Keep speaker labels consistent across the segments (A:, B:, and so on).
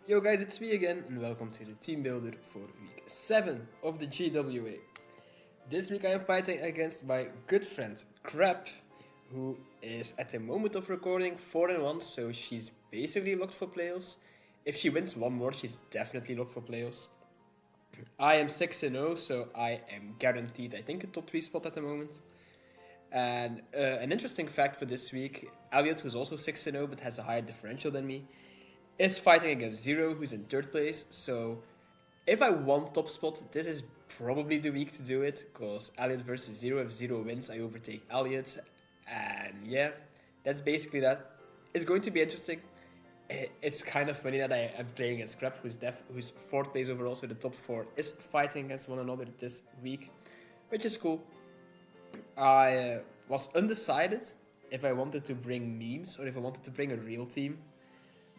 A: Yo guys, it's me again and welcome to the team builder for week 7 of the GWA. This week I am fighting against my good friend Crap, who is at the moment of recording 4-1, so she's basically locked for playoffs. If she wins one more, she's definitely locked for playoffs. I am 6-0, so I am guaranteed, I think, a top 3 spot at the moment. And an interesting fact for this week, Elliot, who's also 6-0 but has a higher differential than me, is fighting against Zero, who's in 3rd place. So if I want top spot, this is probably the week to do it, because Elliot versus Zero, if Zero wins, I overtake Elliot. And yeah, that's basically that. It's going to be interesting. It's kind of funny that I am playing against Scrap, who's 4th place overall, so the top 4 is fighting against one another this week, which is cool. I was undecided if I wanted to bring memes or if I wanted to bring a real team.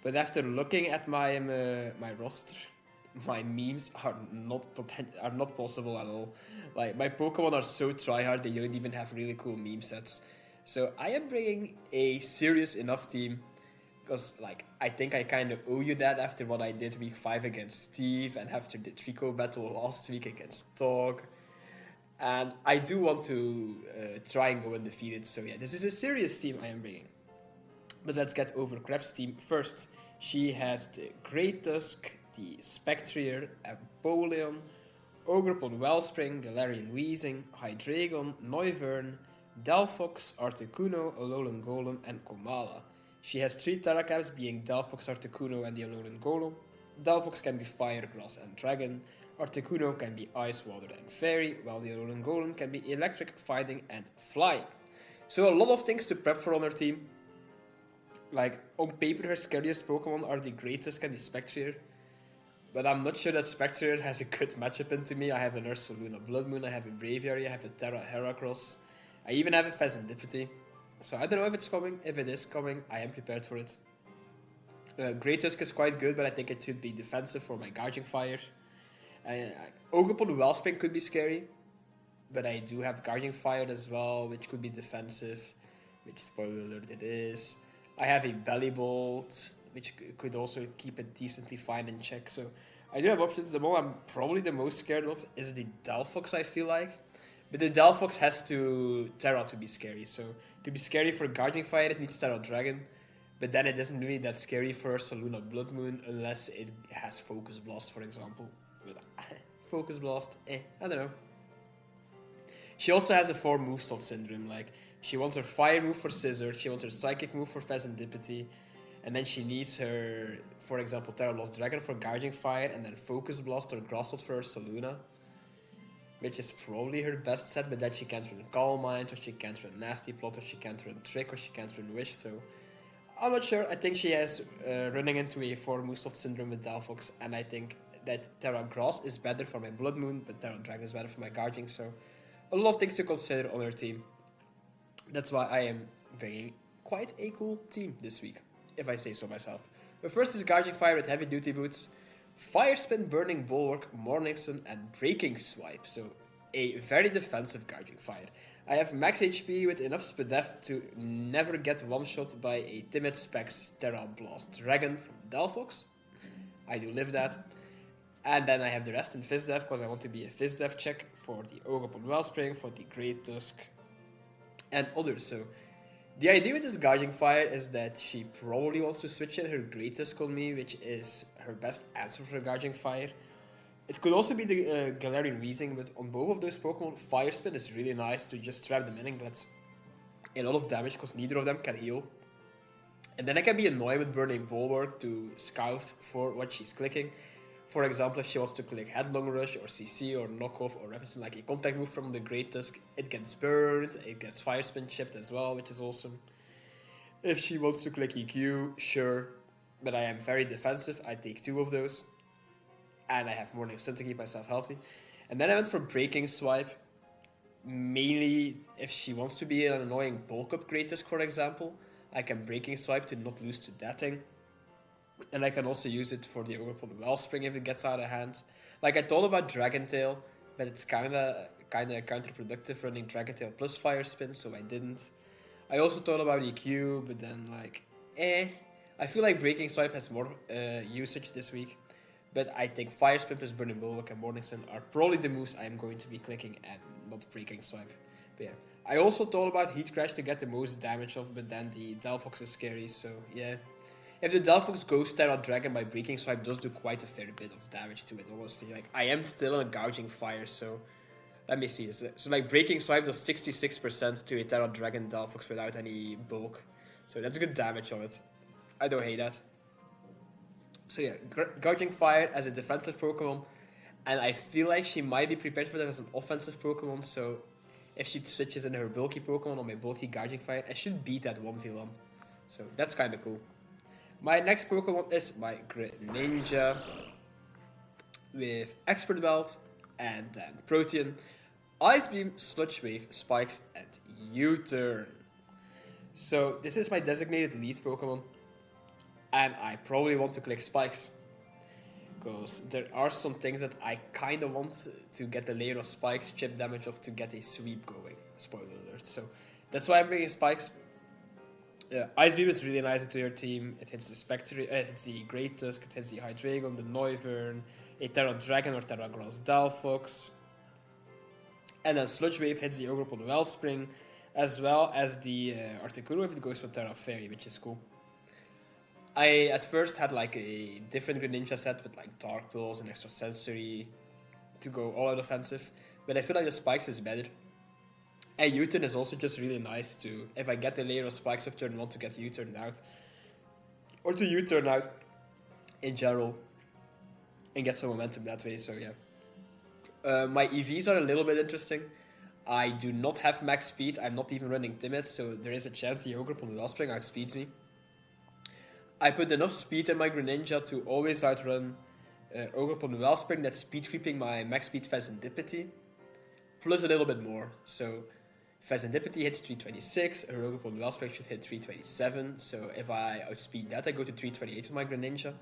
A: But after looking at my my roster, my memes are not possible at all. Like, my Pokemon are so tryhard, they don't even have really cool meme sets. So I am bringing a serious enough team, because I think I kind of owe you that after what I did week 5 against Steve and after the Trico battle last week against Tog. And I do want to try and go undefeated. So yeah, this is a serious team I am bringing. But let's get over Crab's team first. She has the Great Tusk, the Spectrier, Empoleon, Ogrepon Wellspring, Galarian Weezing, Hydreigon, Noivern, Delphox, Articuno, Alolan Golem, and Komala. She has 3 Terracaps, being Delphox, Articuno, and the Alolan Golem. Delphox can be Fire, Grass, and Dragon. Articuno can be Ice, Water, and Fairy, while the Alolan Golem can be Electric, Fighting, and Flying. So a lot of things to prep for on her team. Like, on paper, her scariest Pokemon are the Great Tusk and the Spectrier. But I'm not sure that Spectrier has a good matchup into me. I have an Ursaluna Blood Moon, I have a Braviary, I have a Terra Heracross. I even have a Pheasantipity. So I don't know if it's coming. If it is coming, I am prepared for it. Great Tusk is quite good, but I think it should be defensive for my Gouging Fire. Ogrepon Wellspring could be scary, but I do have Gouging Fire as well, which could be defensive, which, spoiler alert, it is. I have a Belly Bolt, which could also keep it decently fine in check. So I do have options. The one I'm probably the most scared of is the Delphox, I feel like. But the Delphox has to Terra to be scary. So to be scary for Guardian Fire, it needs Terra Dragon. But then it isn't really that scary for Saluna Blood Moon unless it has Focus Blast, for example. But Focus Blast, I don't know. She also has a 4 move slot syndrome. Like, she wants her Fire move for Scissor, she wants her Psychic move for Pheasantipity, and then she needs her, for example, Terra Lost Dragon for Gouging Fire, and then Focus Blast or Grass Knot for her Saluna, which is probably her best set, but then she can't run Calm Mind, or she can't run Nasty Plot, or she can't run Trick, or she can't run Wish, so I'm not sure. I think she has running into a 4 move slot syndrome with Delphox, and I think that Terra Grass is better for my Blood Moon, but Terra Dragon is better for my Gouging, so a lot of things to consider on her team. That's why I am bringing quite a cool team this week, if I say so myself. But first is Gouging Fire with Heavy Duty Boots, Fire Spin, Burning Bulwark, Morning Sun, and Breaking Swipe. So a very defensive Gouging Fire. I have max HP with enough Spadef to never get one-shot by a Timid Specs Terra Blast Dragon from Delphox. I do live that. And then I have the rest in Fizdef, because I want to be a Fizdef check for the Ogrepon Wellspring, for the Great Tusk, and others. So the idea with this Gouging Fire is that she probably wants to switch in her Great Tusk on me, which is her best answer for Gouging Fire. It could also be the Galarian Weezing, but on both of those Pokemon, Fire Spin is really nice to just trap them in and get a lot of damage, because neither of them can heal. And then I can be annoyed with Burning Bulwark to scout for what she's clicking. For example, if she wants to click Headlong Rush or CC or Knockoff or Repetition, like a contact move from the Great Tusk, it gets burned, it gets Fire Spin chipped as well, which is awesome. If she wants to click EQ, sure, but I am very defensive, I take 2 of those, and I have Morning Sun to keep myself healthy. And then I went for Breaking Swipe, mainly if she wants to be an annoying bulk up Great Tusk, for example, I can Breaking Swipe to not lose to that thing. And I can also use it for the Ogrepon Wellspring if it gets out of hand. Like, I thought about Dragon Tail, but it's kinda counterproductive running Dragon Tail plus Fire Spin, so I didn't. I also thought about EQ, but then I feel like Breaking Swipe has more usage this week, but I think Fire Spin plus Burning Bulwark and Morning Sun are probably the moves I'm going to be clicking and not Breaking Swipe. But yeah, I also thought about Heat Crash to get the most damage off, but then the Delphox is scary, so yeah. If the Delphox goes Terra Dragon, my Breaking Swipe does do quite a fair bit of damage to it, honestly. Like, I am still on Gouging Fire, so let me see. So like, Breaking Swipe does 66% to a Terra Dragon Delphox without any bulk. So that's good damage on it. I don't hate that. So yeah, Gouging Fire as a defensive Pokemon, and I feel like she might be prepared for that as an offensive Pokemon, so if she switches in her bulky Pokemon on my bulky Gouging Fire, I should beat that 1v1. So that's kind of cool. My next Pokemon is my Greninja with Expert Belt and then Protean, Ice Beam, Sludge Wave, Spikes, and U-Turn. So this is my designated lead Pokemon, and I probably want to click Spikes because there are some things that I kind of want to get the layer of Spikes, chip damage off to get a sweep going. Spoiler alert. So that's why I'm bringing Spikes. Ice Beam is really nice into your team. It hits the SPECTRIER, it hits the Great Tusk, it hits the Hydreigon, the Noivern, a Terra Dragon or Terra Grass Delphox. And then Sludge Wave hits the Ogerpon Wellspring, as well as the Articuno if it goes for Terra Fairy, which is cool. I at first had like a different Greninja set with like Dark Pulse and Extra Sensory to go all out offensive, but I feel like the Spikes is better. And U-Turn is also just really nice to, if I get the layer of Spikes up turn 1 to get U-Turn out, or to U-Turn out in general, and get some momentum that way, so yeah. My EVs are a little bit interesting. I do not have max speed, I'm not even running Timid, so there is a chance the Ogerpon Wellspring outspeeds me. I put enough speed in my Greninja to always outrun Ogerpon Wellspring, that's speed creeping my max speed Pheasantipity, plus a little bit more, so Pheasantipity hits 326, Ogerpon Wellspring should hit 327, so if I outspeed that, I go to 328 with my Greninja.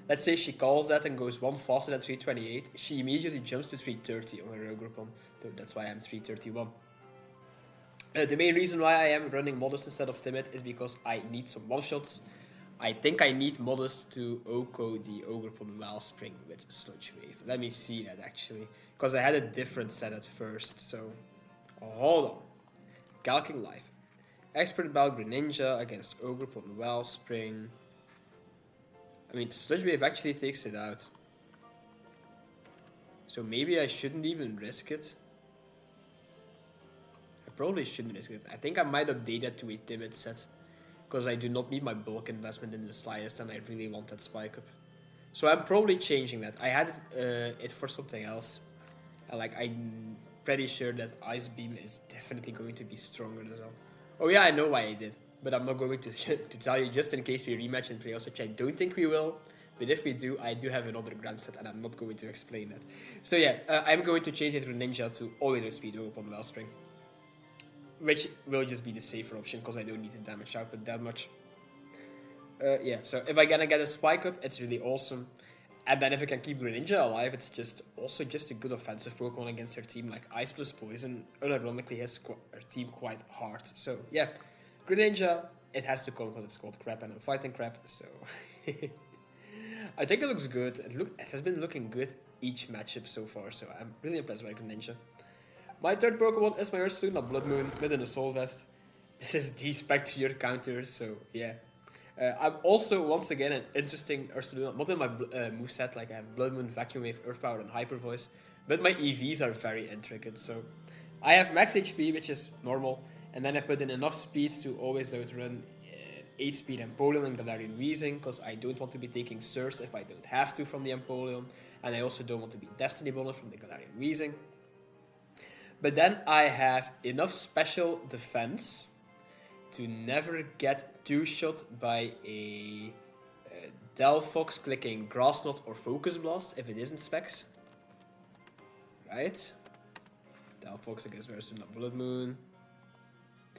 A: Let's say she calls that and goes one faster than 328, she immediately jumps to 330 on her Ogerpon, so that's why I'm 331. The main reason why I am running Modest instead of Timid is because I need some one-shots. I think I need Modest to OHKO the Ogerpon Wellspring with Sludge Wave. Let me see that actually, because I had a different set at first, so hold on. Galking Life. Expert Bell Greninja against Ogerpon Wellspring. I mean, Sludge Wave actually takes it out. So maybe I shouldn't even risk it. I probably shouldn't risk it. I think I might update that to a Timid set, because I do not need my bulk investment in the slightest and I really want that Spike Up. So I'm probably changing that. I had it for something else. Like, I'm pretty sure that Ice Beam is definitely going to be stronger as well. Oh yeah, I know why I did, but I'm not going to tell you just in case we rematch in playoffs, which I don't think we will. But if we do, I do have another grand set and I'm not going to explain that. So yeah, I'm going to change it to Ninja to always outspeed Ogerpon Wellspring, which will just be the safer option because I don't need the damage output that much. Yeah, so if I'm gonna get a Spike Up, it's really awesome. And then if I can keep Greninja alive, it's just also just a good offensive Pokemon against her team. Like Ice plus Poison unironically hits her team quite hard. So yeah, Greninja, it has to come because it's called Crap and I'm fighting Crap. So I think it looks good. It has been looking good each matchup so far. So I'm really impressed by Greninja. My third Pokemon is my Ursaluna Blood Moon with an Assault Vest. This is the SPECTRIER counter, so yeah. I'm also, once again, an interesting Ursaluna, not in my moveset, like I have Blood Moon, Vacuum Wave, Earth Power, and Hyper Voice, but my EVs are very intricate, so I have max HP, which is normal, and then I put in enough speed to always outrun 8 speed Empoleon and Galarian Weezing, because I don't want to be taking Surge if I don't have to from the Empoleon, and I also don't want to be Destiny Bonus from the Galarian Weezing. But then I have enough special defense to never get two-shot by a Delphox clicking Grass Knot or Focus Blast if it isn't Specs. Right? Delphox against Ursaluna Blood Moon.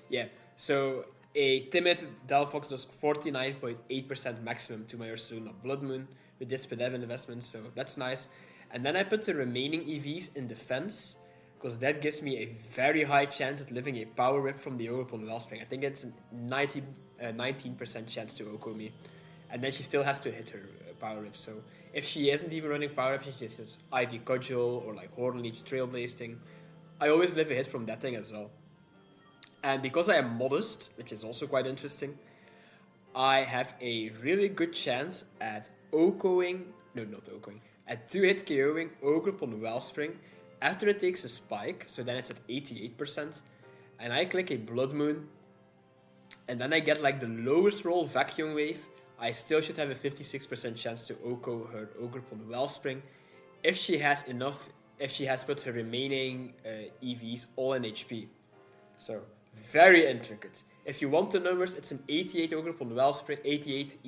A: Yeah, so a timid Delphox does 49.8% maximum to my Ursaluna Blood Moon with this P11 investment, so that's nice. And then I put the remaining EVs in defense, because that gives me a very high chance at living a Power Whip from the Ogerpon Wellspring. I think it's a 19% chance to OHKO me. And then she still has to hit her power-ups. So if she isn't even running power-ups, she just hits Ivy Cudgel or like Horn Leech Trailblazing. I always live a hit from that thing as well. And because I am modest, which is also quite interesting, I have a really good chance at OKOing, no, not OKOing, at 2-hit KOing Ogre upon Wellspring after it takes a spike, so then it's at 88%, and I click a Blood Moon, and then I get like the lowest roll Vacuum Wave. I still should have a 56% chance to OKO her Ogre upon Wellspring if she has enough, if she has put her remaining EVs all in HP. So, very intricate. If you want the numbers, it's an 88 Ogre upon Wellspring, 88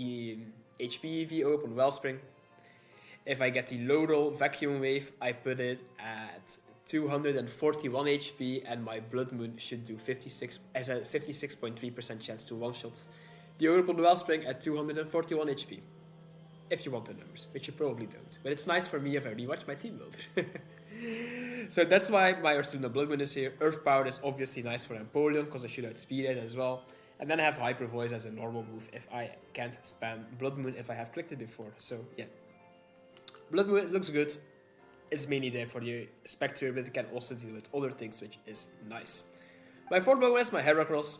A: HP EV Ogre upon Wellspring. If I get the low roll Vacuum Wave, I put it at 241 HP, and my Blood Moon should do 56 as a 56.3% chance to one-shot the Ogre upon Wellspring at 241 HP. If you want the numbers, which you probably don't. But it's nice for me if I rewatch my team builder. So that's why my Ursuluna Blood Moon is here. Earth Power is obviously nice for Empoleon, because I should outspeed it as well. And then I have Hyper Voice as a normal move if I can't spam Blood Moon if I have clicked it before. So yeah. Blood Moon, it looks good. It's mainly there for the Spectrier, but it can also deal with other things, which is nice. My fourth Blood Moon is my Heracross.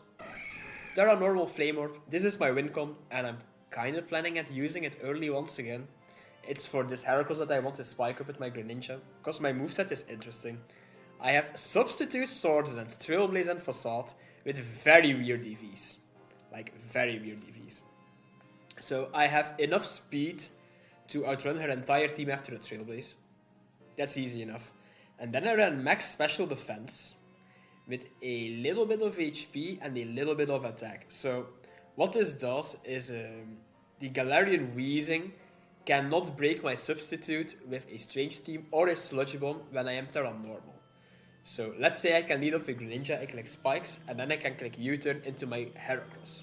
A: Terra Normal Flame Orb. This is my win con, and I'm kind of planning at using it early once again. It's for this Heracross that I want to spike up with my Greninja, because my moveset is interesting. I have Substitute, Swords Dance, Trailblaze and Facade with very weird EVs. Like, very weird EVs. So I have enough speed to outrun her entire team after a Trailblaze. That's easy enough. And then I ran max special defense with a little bit of HP and a little bit of attack. So what this does is the Galarian Wheezing cannot break my Substitute with a Strange Team or a Sludge Bomb when I am Terra Normal. So let's say I can lead off a Greninja, I click Spikes, and then I can click U-turn into my Heracross.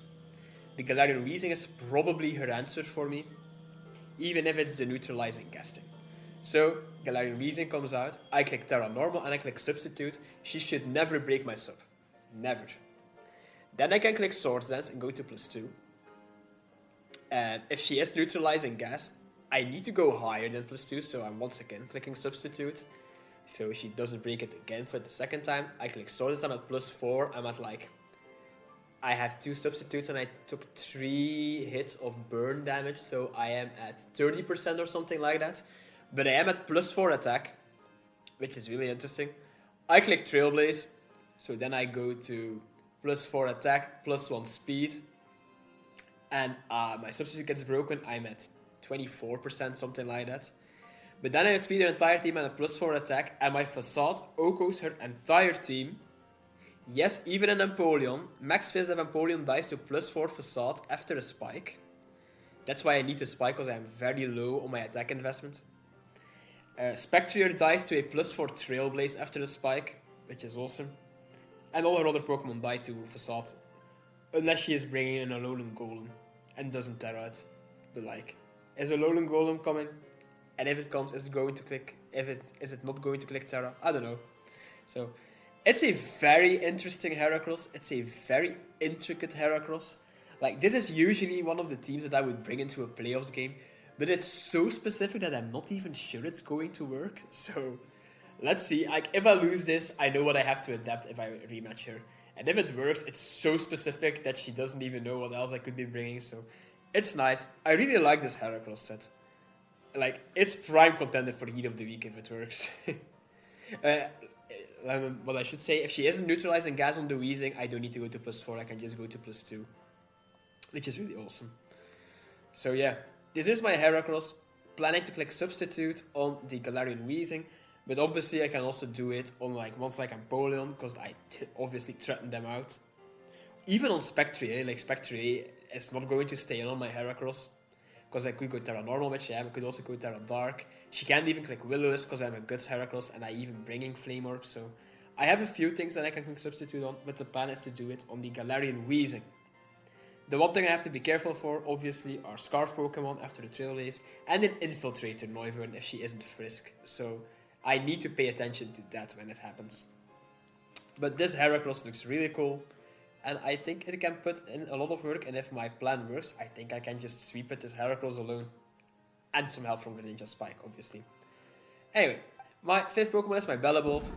A: The Galarian Wheezing is probably her answer for me, even if it's the neutralizing casting. So, Galarian Wheezing comes out, I click Terra Normal and I click Substitute. She should never break my sub. Never. Then I can click Swords Dance and go to +2. And if she is neutralizing gas, I need to go higher than +2, so I'm once again clicking Substitute. So she doesn't break it again for the second time. I click Swords Dance, I'm at +4, I'm at like... I have 2 substitutes and I took 3 hits of burn damage, so I am at 30% or something like that. But I am at +4 attack, which is really interesting. I click Trailblaze, so then I go to +4 attack, +1 speed. And my substitute gets broken, I'm at 24%, something like that. But then I outspeed her entire team and a +4 attack, and my Facade OKOs her entire team. Yes, even an Empoleon. Max Fizz of Empoleon dies to +4 Facade after a spike. That's why I need a spike, because I am very low on my attack investment. Spectrier dies to a +4 Trailblaze after a spike, which is awesome. And all her other Pokemon die to Facade. Unless she is bringing in a Alolan Golem and doesn't Terra it. But like, is a Alolan Golem coming? And if it comes, is it going to click? Is it not going to click Terra? I don't know. So, it's a very interesting Heracross. It's a very intricate Heracross. Like, this is usually one of the teams that I would bring into a playoffs game. But it's so specific that I'm not even sure it's going to work. So, let's see. Like, if I lose this, I know what I have to adapt if I rematch her. And if it works, it's so specific that she doesn't even know what else I could be bringing. So, it's nice. I really like this Heracross set. Like, it's prime contender for Heat of the Week if it works. What I should say, if she isn't neutralizing gas on the Weezing, I don't need to go to +4, I can just go to +2. Which is really awesome. So yeah, this is my Heracross. Planning to click Substitute on the Galarian Weezing, but obviously I can also do it on like ones like Empoleon, because I obviously threaten them out. Even on Spectrier, like Spectrier is not going to stay on my Heracross. Because I could go Terra Normal, which I am. I could also go Terra Dark. She can't even click Will-O-Wisp because I'm a Guts Heracross and I even bringing Flame Orb. So I have a few things that I can substitute on, but the plan is to do it on the Galarian Weezing. The one thing I have to be careful for, obviously, are Scarf Pokemon after the Trailblaze and an Infiltrator Noivern if she isn't Frisk. So I need to pay attention to that when it happens. But this Heracross looks really cool. and I think it can put in a lot of work, and if my plan works, I think I can just sweep it this Heracross alone. And some help from Greninja Spike, obviously. Anyway, my 5th Pokemon is my Bellabolt.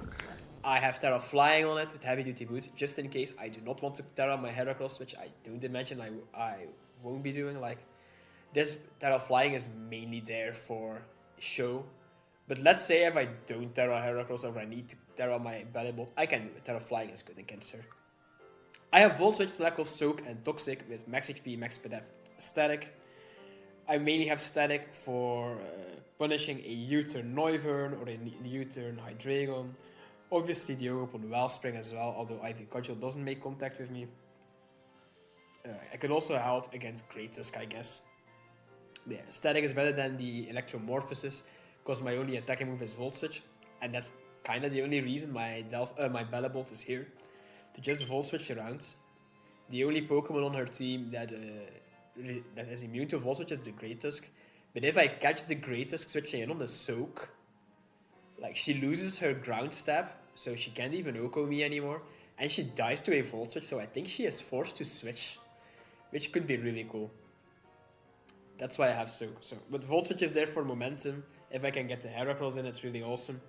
A: I have Terra Flying on it with Heavy Duty Boots, just in case I do not want to Terra my Heracross, which I don't imagine I won't be doing. Like, this Terra Flying is mainly there for show. But let's say if I don't Terra Heracross or I need to Terra my Bellabolt, I can do it. Terra Flying is good against her. I have Volt Switch, Lack of Soak, and Toxic with Max HP, Max Speed, Static. I mainly have Static for punishing a U-turn Noivern or a U-turn Hydreigon. Obviously the Open Wellspring as well, although Ivy Cudgel doesn't make contact with me. I could also help against Great Tusk, I guess. Yeah, Static is better than the Electromorphosis, because my only attacking move is Volt Switch, and that's kind of the only reason my Bellabolt is here, to just Volt Switch around. The only Pokemon on her team that is immune to Volt Switch is the Great Tusk, but if I catch the Great Tusk switching in on the Soak, like, she loses her ground stab, so she can't even Oko me anymore, and she dies to a Volt Switch, so I think she is forced to switch, which could be really cool. That's why I have Soak. But Volt Switch is there for momentum. If I can get the Heracross in, it's really awesome.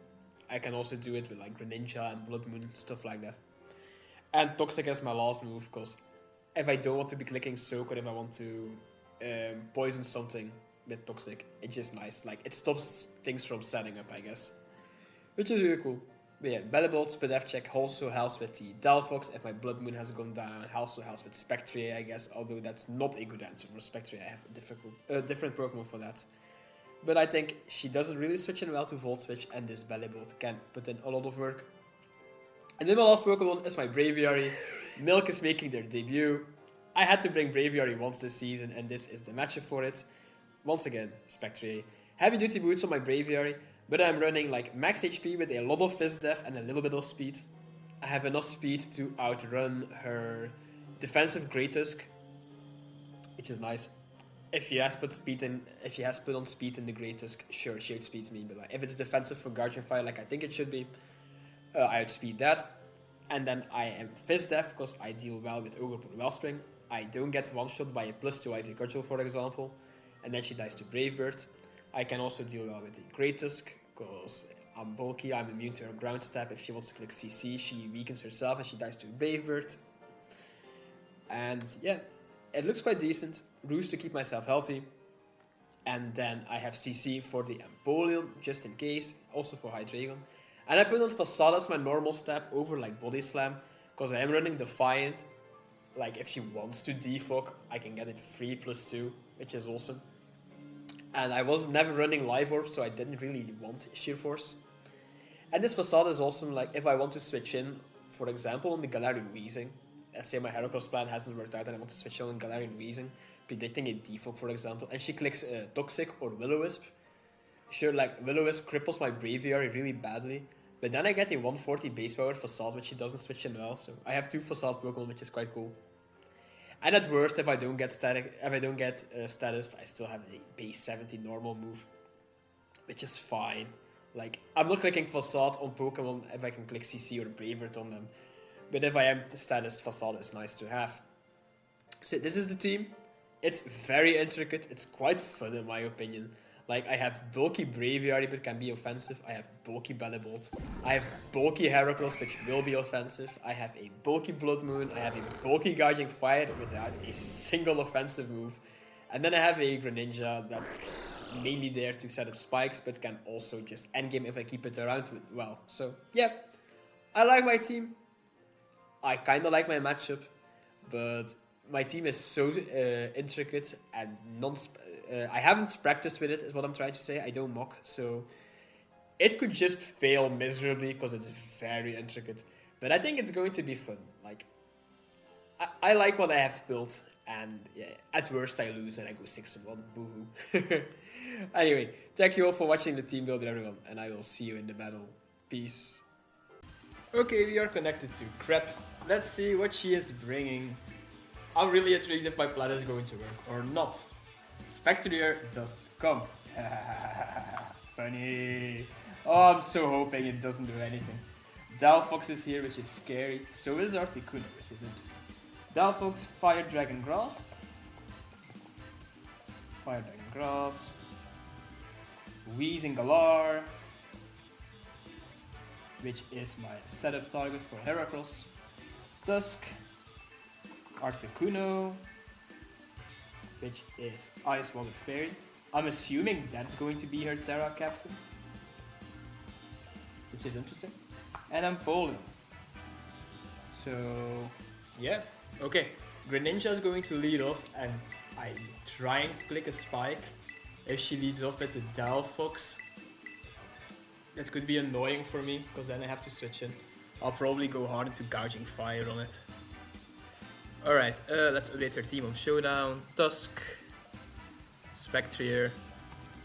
A: I can also do it with like Greninja and Blood Moon, stuff like that. And Toxic is my last move, because if I don't want to be clicking Soak, or if I want to poison something with Toxic, it's just nice. Like, it stops things from setting up, I guess. Which is really cool. But yeah, Bellabolt, Spadef check also helps with the Delphox. If my Blood Moon has gone down, it also helps with SPECTRIER, I guess. Although that's not a good answer for SPECTRIER. I have a different Pokemon for that. But I think she doesn't really switch in well to Volt Switch, and this Bellabolt can put in a lot of work. And then my last Pokemon is my Braviary. Milk is making their debut. I had to bring Braviary once this season, and this is the matchup for it. Once again, SPECTRIER. Heavy Duty Boots on my Braviary. But I'm running like max HP with a lot of Fizz Def and a little bit of speed. I have enough speed to outrun her defensive Great Tusk, which is nice. If she has put on speed in the Great Tusk, sure, she outspeeds me. But like, if it's defensive for Guardian Fire, like I think it should be, I outspeed that. And then I am Fizz Def because I deal well with Ogre Wellspring. I don't get one shot by a +2 Ivy Cudgel, for example, and then she dies to Brave Bird. I can also deal well with the Great Tusk, because I'm bulky, I'm immune to her ground stab. If she wants to click CC, she weakens herself and she dies to Brave Bird. And yeah, it looks quite decent. Roost to keep myself healthy. And then I have CC for the Empoleon, just in case, also for Hydreigon. And I put on Facade as my normal stab over like Body Slam, because I am running Defiant. Like, if she wants to defog, I can get it free +2, which is awesome. And I was never running Live Orb, so I didn't really want Sheer Force. And this Facade is awesome, like, if I want to switch in, for example, on the Galarian Weezing. Let's say my Heracross plan hasn't worked out and I want to switch on Galarian Weezing, predicting a defog, for example, and she clicks Toxic or Will-O-Wisp. Sure, like, Will-O-Wisp cripples my Braviary really badly, but then I get a 140 base power Facade, which she doesn't switch in well, so I have 2 Facade Pokemon, which is quite cool. And at worst, if I don't get status, I still have a base 70 normal move, which is fine. Like, I'm not clicking Facade on Pokemon if I can click CC or Bravert on them, but if I am status, Facade is nice to have. So this is the team. It's very intricate. It's quite fun in my opinion. Like, I have bulky Braviary, but can be offensive. I have bulky Bellabolt. I have bulky Heracross, which will be offensive. I have a bulky Blood Moon. I have a bulky Guardian Fire without a single offensive move. And then I have a Greninja that is mainly there to set up spikes, but can also just endgame if I keep it around well. So, yeah. I like my team. I kind of like my matchup, but my team is so intricate and I haven't practiced with it, is what I'm trying to say. I don't mock, so it could just fail miserably because it's very intricate. But I think it's going to be fun. Like, I like what I have built, and yeah, at worst I lose and I go 6-1. Boohoo. Anyway, thank you all for watching the team builder, everyone, and I will see you in the battle. Peace. Okay, we are connected to Crep. Let's see what she is bringing. I'm really intrigued if my plan is going to work or not. SPECTRIER does come. Funny. Oh, I'm so hoping it doesn't do anything. Delphox is here, which is scary. So is Articuno, which is interesting. Delphox, Fire Dragon Grass. Fire Dragon Grass. Wheezing Galar, which is my setup target for Heracross. Tusk. Articuno, which is Ice Water Fairy. I'm assuming that's going to be her Terra Captain, which is interesting. And Empoleon. So, yeah, okay. Greninja is going to lead off, and I'm trying to click a Spike. If she leads off with the Delphox, that could be annoying for me, because then I have to switch in. I'll probably go hard into Gouging Fire on it. Alright, let's update her team on Showdown. Tusk, Spectrier,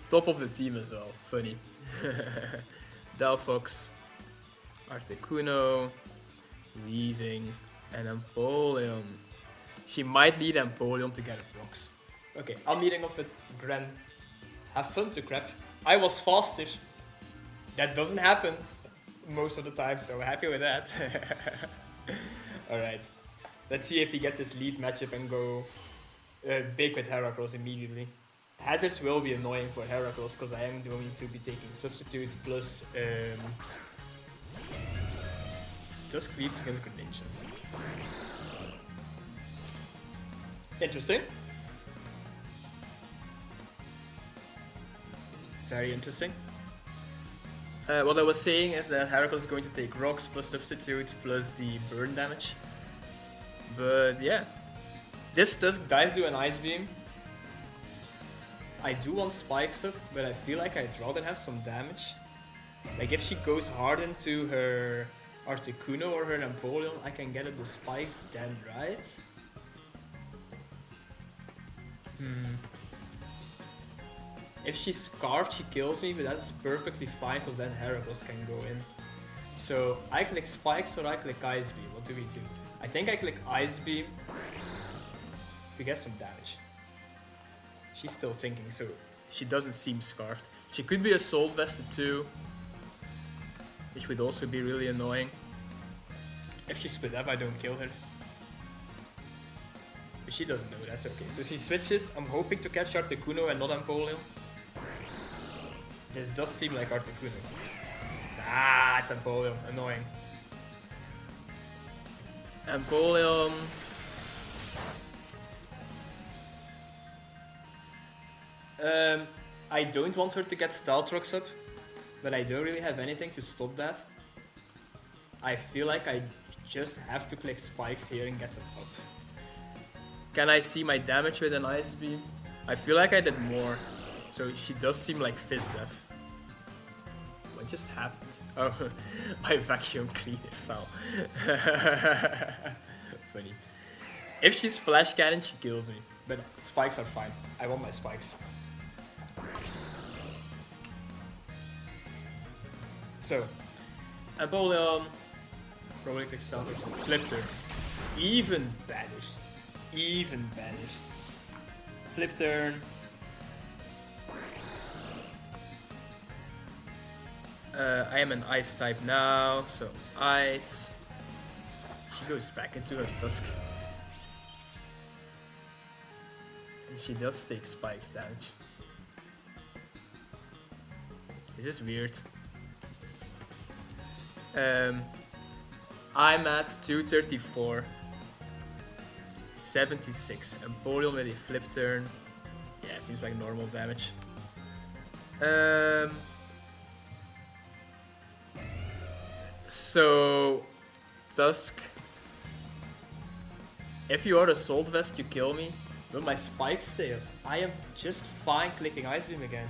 A: top of the team as well, funny. Delphox, Articuno, Weezing, and Empoleon. She might lead Empoleon to get a box. Okay, I'm leading off with Gren. Have fun to crap. I was faster. That doesn't happen most of the time, so happy with that. Alright. Let's see if we get this lead matchup and go big with Heracross immediately. Hazards will be annoying for Heracross because I am going to be taking Substitute plus Tusk leads against Greninja. Interesting. Very interesting. What I was saying is that Heracross is going to take Rocks plus Substitute plus the burn damage. But yeah, this Tusk dies to an Ice Beam. I do want Spikes up, but I feel like I'd rather have some damage. Like if she goes hard into her Articuno or her Empoleon, I can get up the Spikes then, right? If she's Scarfed, she kills me, but that's perfectly fine because then Heracross can go in. So I click Spikes or I click Ice Beam. What do we do? I think I click Ice Beam to get some damage. She's still thinking, so she doesn't seem Scarfed. She could be Assault Vested too, which would also be really annoying. If she split up, I don't kill her. But she doesn't know, that's okay. So she switches. I'm hoping to catch Articuno and not Empoleon. This does seem like Articuno. Ah, it's Empoleon. Annoying. Empoleon. I don't want her to get Stealth Rocks up, but I don't really have anything to stop that. I feel like I just have to click Spikes here and get them up. Can I see my damage with an Ice Beam? I feel like I did more, so she does seem like Fizz Def. What just happened? Oh, my vacuum cleaner fell. Funny. If she's Flash Cannon, she kills me, but Spikes are fine. I want my Spikes. So, Empoleon, probably click Stealth, Flip Turn. Even better. Even better. Flip Turn. I am an Ice type now, so Ice. She goes back into her Tusk. And she does take Spikes damage. This is weird. I'm at 234. 76. Empoleon with a Flip Turn. Yeah, seems like normal damage. So Tusk. If you are Assault Vest, you kill me. But my Spikes stay up. I am just fine clicking Ice Beam again.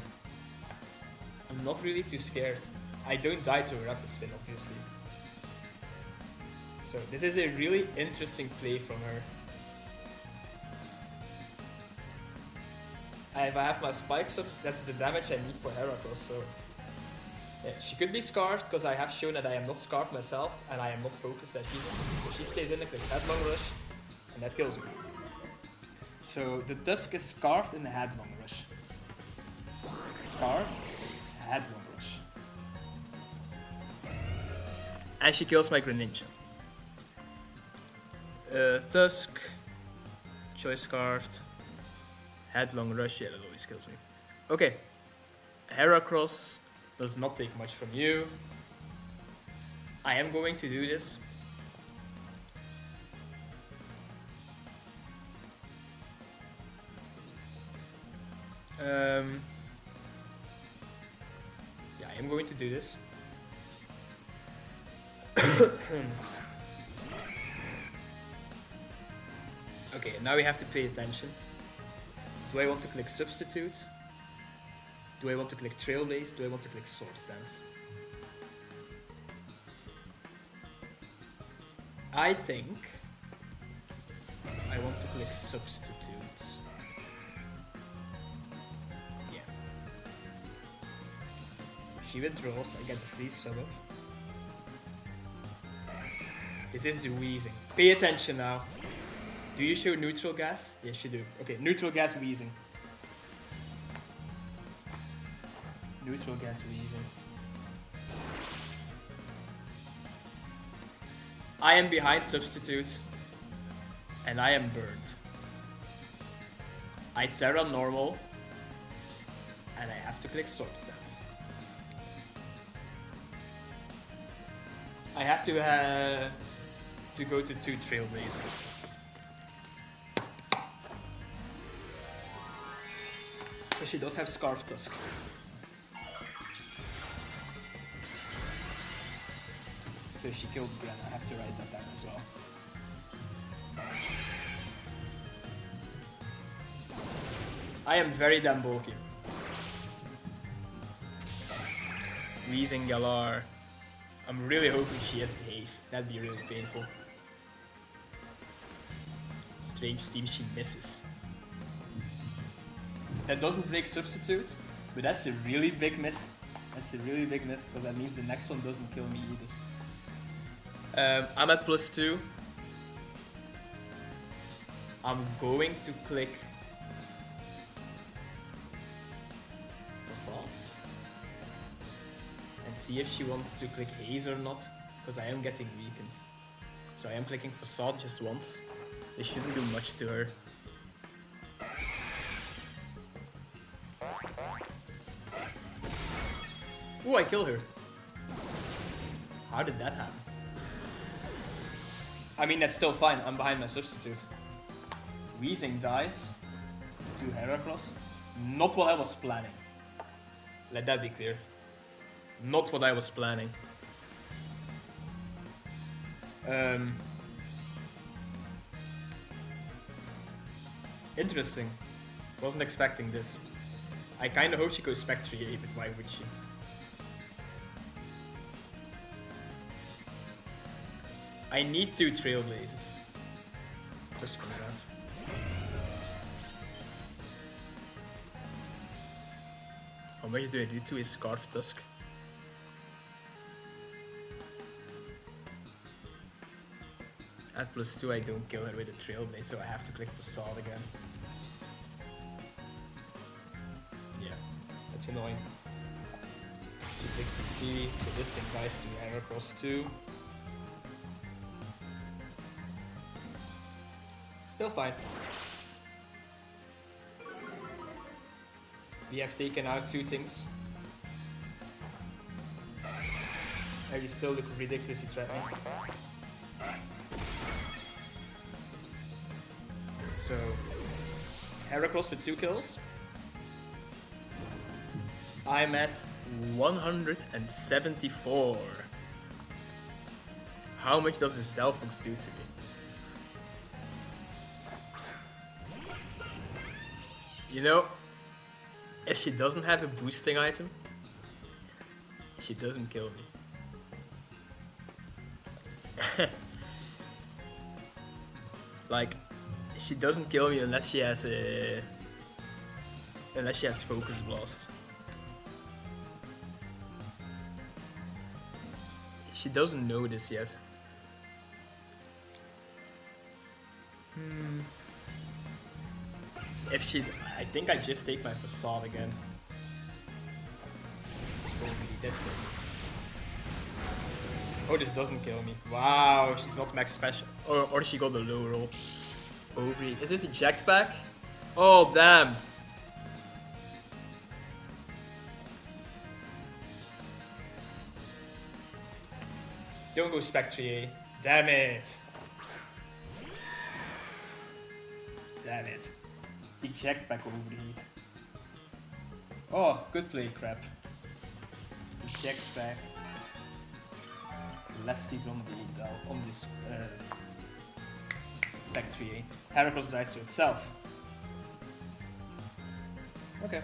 A: I'm not really too scared. I don't die to a Rapid Spin, obviously. So this is a really interesting play from her. If I have my Spikes up, that's the damage I need for Heracross, so... Yeah, she could be Scarfed, because I have shown that I am not Scarfed myself, and I am not focused at either. So she stays in and clicks Headlong Rush, and that kills me. So the Tusk is Scarfed in the Headlong Rush. Scarfed, Headlong Rush. And she kills my Greninja. Tusk, Choice Scarfed, Headlong Rush, yeah, that always kills me. Okay, Heracross does not take much from you. I am going to do this. Yeah, I am going to do this. Okay, now we have to pay attention. Do I want to click Substitute? Do I want to click Trailblaze? Do I want to click Sword Stance? I think I want to click Substitute. Yeah. She withdraws, I get the free sub-up. This is the wheezing. Pay attention now. Do you show neutral gas? Yes, you do. Okay, neutral gas wheezing. Neutral gas wheezing. I am behind Substitute, and I am burned. I Terra normal, and I have to click Sword Stance. I have to go to 2 Trailblazes. But she does have Scarf Tusk. Because she killed Gren, I have to write that down as well. I am very damn bulky. Wheezing Galar. I'm really hoping she has haste. That'd be really painful. Strange Steam, she misses. That doesn't break Substitute, but that's a really big miss. That's a really big miss, because that means the next one doesn't kill me either. I'm at +2. I'm going to click Facade and see if she wants to click Haze or not, because I am getting weakened. So I am clicking Facade just once. It shouldn't do much to her. Ooh, I kill her. How did that happen? I mean, that's still fine. I'm behind my Substitute. Wheezing dies to Heracross. Not what I was planning. Let that be clear. Not what I was planning. Interesting. Wasn't expecting this. I kinda hope she goes SPECTRIER, but why would she? I need 2 Trailblazes. Just comes out. How much do I do to his Scarf Tusk? At +2 I don't kill her with a Trailblaze, so I have to click Facade again. Yeah, that's annoying. She clicks CC, so this thing dies to Heracross too. Still fine. We have taken out 2 things. And you still look ridiculously threatening. So, Heracross with 2 kills. I'm at 174. How much does this Delphox do to me? You know, if she doesn't have a boosting item, she doesn't kill me. Like, she doesn't kill me unless she has Focus Blast. She doesn't know this yet. If she's... I think I just take my Facade again. Hopefully this goes. Oh, this doesn't kill me. Wow, she's not max special. Or she got a low roll. Overheat. Is this a jetpack? Oh, damn. Don't go SPECTRIER. Damn it. Damn it. Eject back overheat. Oh, good play, crap. Eject back. Lefties on the on this SPECTRIER. Heracross dies to itself. Okay.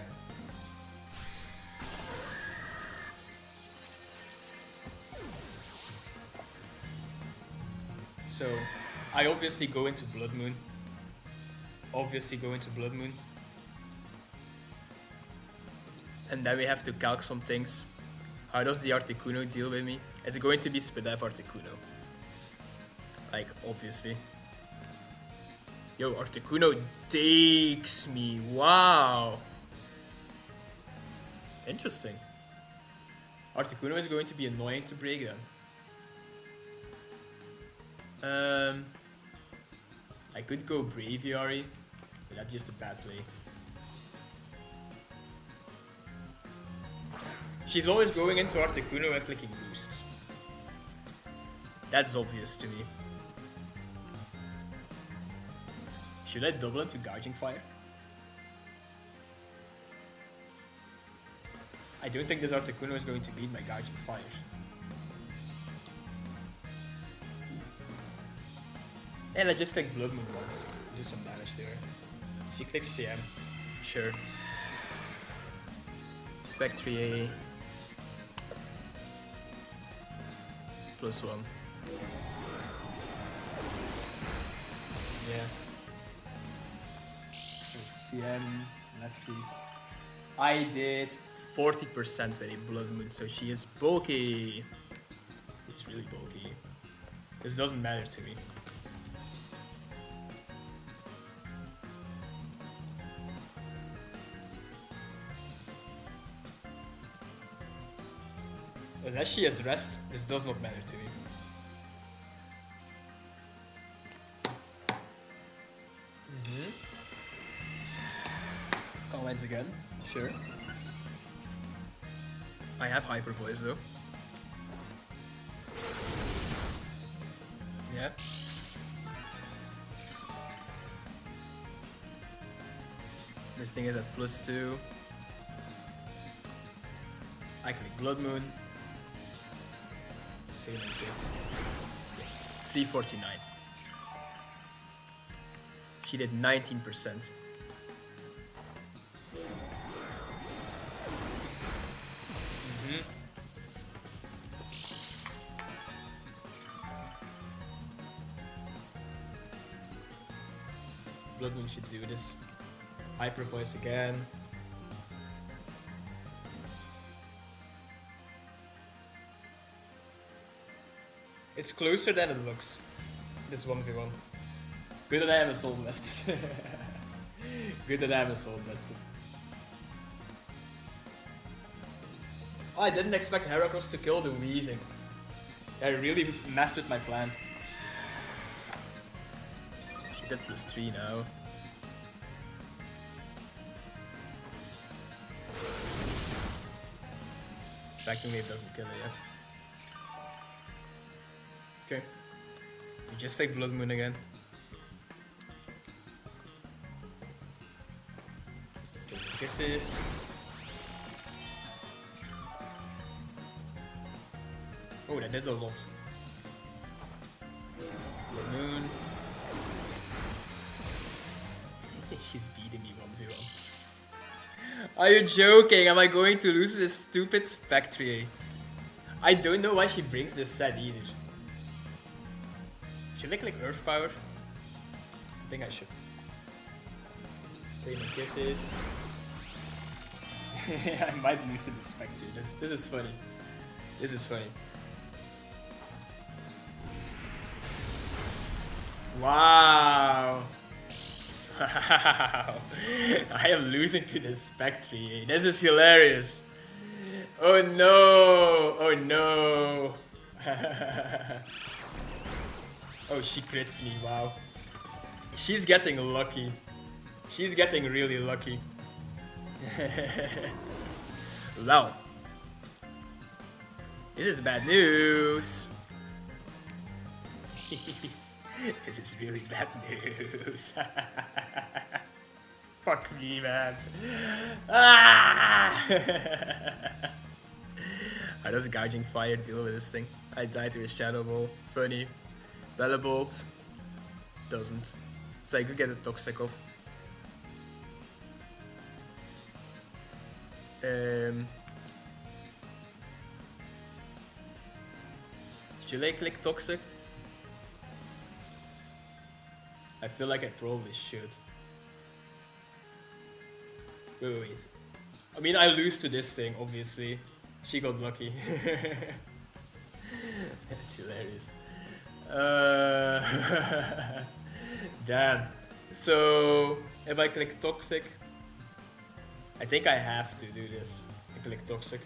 A: So, I obviously go into Blood Moon. And then we have to calc some things. How does the Articuno deal with me? Is it going to be Spadef Articuno? Like, obviously. Yo, Articuno takes me. Wow. Interesting. Articuno is going to be annoying to break then. I could go Braviary, but that's just a bad play. She's always going into Articuno and clicking boost. That's obvious to me. Should I double into Gouging Fire? I don't think this Articuno is going to beat my Gouging Fire. Yeah, let's just click Blood Moon once. Do some damage to her. She clicks CM. Sure. SPECTRIER. +1. Yeah. So CM, lefties. I did 40% with a Blood Moon, so she is bulky. It's really bulky. This doesn't matter to me. Unless she has rest, this does not matter to me. Comments again, sure. I have Hyper Voice though. Yeah. This thing is at +2. I click Blood Moon. Like this. 349. She did 19%. Blood Moon should do this. Hyper Voice again. It's closer than it looks. This 1v1. Good that I have a soul invested. Good that I have a soul invested. Oh, I didn't expect Heracross to kill the Weezing. I really messed with my plan. She's at +3 now. Vacuum Wave doesn't kill her yet. Okay. We just take Blood Moon again. Kisses. Oh, that did a lot. Blood Moon. She's beating me 1v1. Are you joking? Am I going to lose this stupid SPECTRIER? I don't know why she brings this set either. Should I click Earth Power? I think I should. Take my kisses. I might lose to the SPECTRIER. This is funny. This is funny. Wow. Wow. I am losing to the SPECTRIER. This is hilarious. Oh no. Oh no. Oh, she crits me, wow. She's getting lucky. She's getting really lucky. Wow. This is bad news. This is really bad news. Fuck me, man. Ah! I was gouging fire, deal with this thing. I died to a Shadow Ball. Funny. Bolt doesn't. So I could get a Toxic off. Should I click Toxic? I feel like I probably should. Wait. I mean, I lose to this thing, obviously. She got lucky. That's hilarious. Damn. So, if I click Toxic, I think I have to do this. I click Toxic.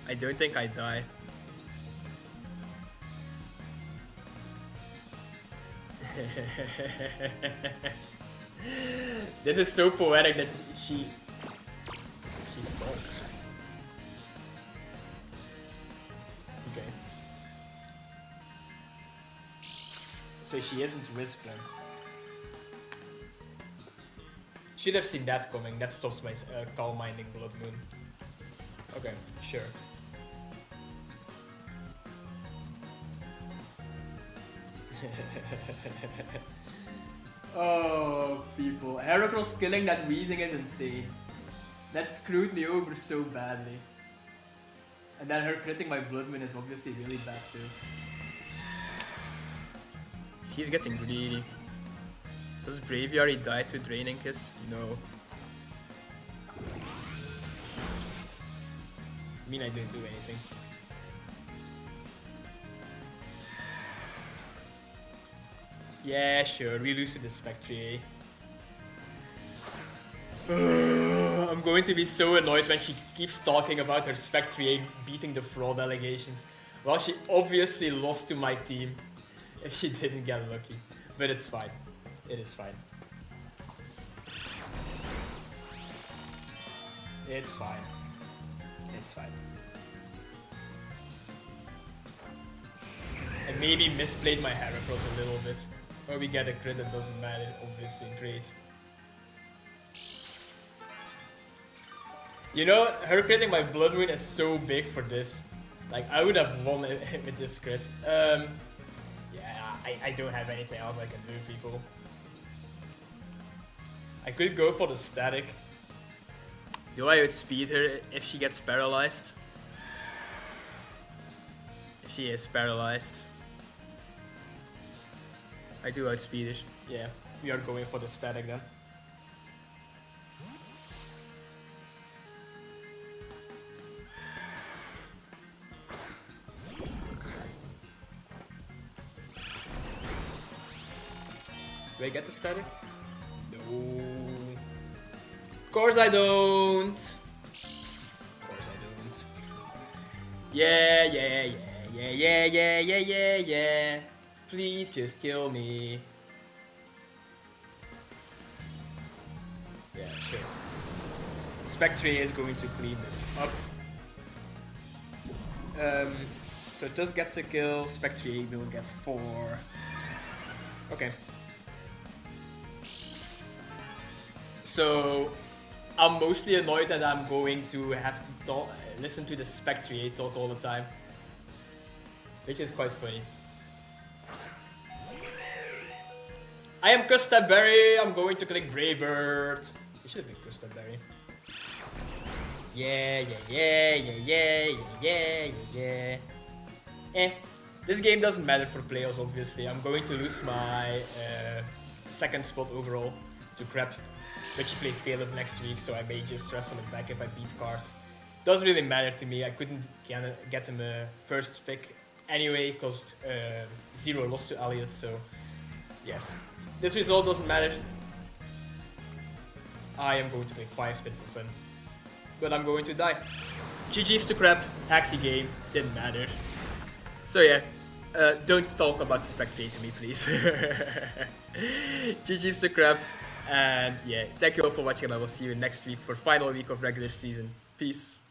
A: I don't think I die. This is so poetic that she stalks. Okay. So she isn't whispering. Should have seen that coming. That stops my calm minding Blood Moon. Okay, sure. Oh, people. Heracross killing that Weezing is insane. That screwed me over so badly. And then her critting my Blood Moon is obviously really bad too. She's getting greedy. Does Braviary die to Draining Kiss? No. I mean, I didn't do anything. Yeah, sure, we lose to the SPECTRIER. I'm going to be so annoyed when she keeps talking about her SPECTRIER beating the fraud allegations. Well, she obviously lost to my team if she didn't get lucky. But it's fine. It is fine. It's fine. It's fine. I maybe misplayed my Heracross a little bit. Or we get a crit, it doesn't matter, obviously, great. You know, her critting my Blood Moon is so big for this. Like, I would have won with this crit. Yeah, I don't have anything else I can do, people. I could go for the static. Do I outspeed her if she gets paralyzed? If she is paralyzed. I do outspeed it. Yeah, we are going for the static then. Do I get the static? No. Of course I don't. Of course I don't. Yeah. Please just kill me. Yeah, sure. SPECTRIER is going to clean this up. So it just gets a kill. SPECTRIER will get 4. Okay. So I'm mostly annoyed that I'm going to have to listen to the SPECTRIER talk all the time, which is quite funny. I am Custard Berry. I'm going to click Bravebird. You should have been Custard Berry. Yeah. This game doesn't matter for playoffs, obviously. I'm going to lose my second spot overall to Crap, but she plays Caleb next week, so I may just wrestle it back if I beat Card. Doesn't really matter to me. I couldn't get him a first pick anyway, because 0 lost to Elliot, so yeah. This result doesn't matter. I am going to make 5 spin for fun. But I'm going to die. GG's to Crap, Axie game, didn't matter. So yeah, don't talk about the Spectrier to me, please. GG's to Crap, and yeah, thank you all for watching, and I will see you next week for final week of regular season. Peace.